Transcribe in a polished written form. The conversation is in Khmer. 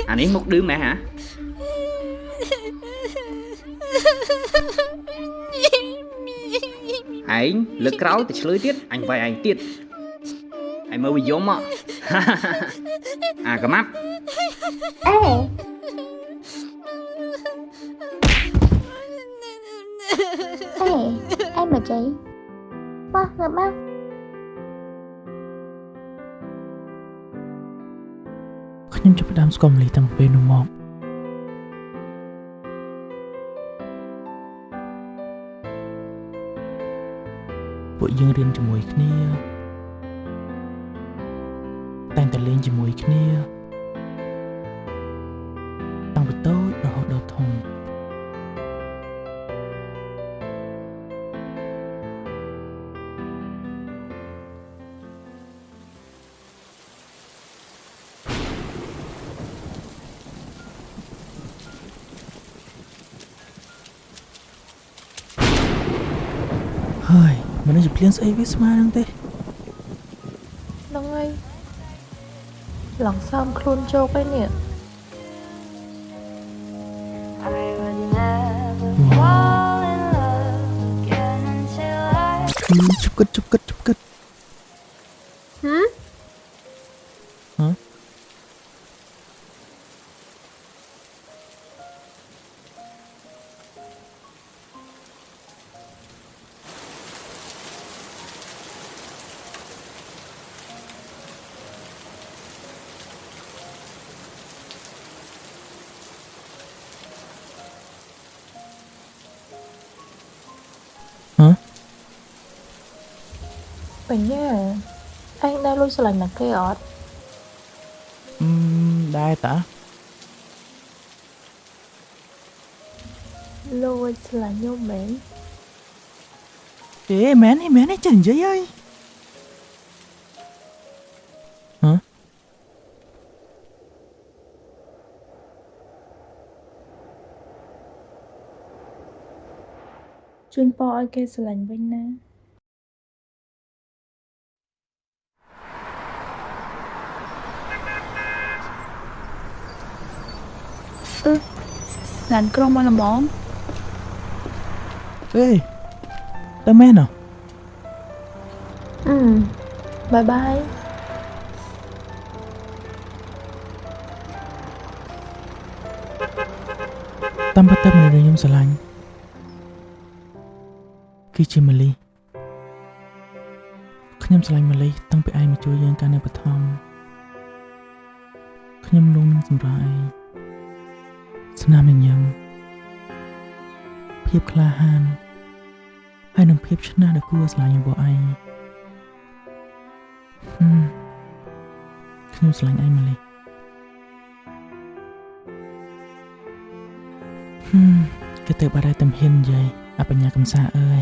À ní một đứa mẹ hả? Anh lực ráo thì lưới tiết, anh vay anh tiết. Anh mới bị giống ạ. À cầm áp. Ê, em mà chị. Má, ngập má.ខ្ញុំចាប់ផ្ដើមស្គាល់ម្លីតាំងពីពេលនោះមកពួកយើងរៀនជាមួយគ្នាតែងតែលេងជាមួយគ្នាតាំងពីតូចរហូតដល់ធំហើយមិនដឹងជាភ្លៀងស្អីវាស្មើនឹងទេហ្នឹងហើយឡងសំខ្លួនជោគឯនេះ ជុបគិតហ៎បញ្ញាអញដែរលុយស្រឡាញ់ណាស់គេអត់ ដែរតា លុយស្រឡាញ់ខ្ញុំមែន មែនទេចេះនិយាយហើយហ៎ ជូនពរឲ្យគេស្រឡាញ់វិញណាឡានក្រុងមកល្មម តើមែនហ៎ បាយបាយ តាមពិតទៅមនុស្សដែលខ្ញុំស្រឡាញ់គឺជាម៉ាលីខ្ញុំស្រឡាញ់ម៉ាលីតាំងពីឯងមកជួយយើងកាលនៅបឋមខ្ញុំលងនឹងសម្រាប់ឯងស្នាមញញឹមភាពក្លាហានហើយនឹងភាពឆ្នះដ៏គួរស្រឡាញ់របស់ឯងខ្ញុំស្រឡាញ់ឯងម៉ាលីគេទៅបាត់ហើយតែមិនហ៊ាននិយាយអបញ្ញាកំសាអើយ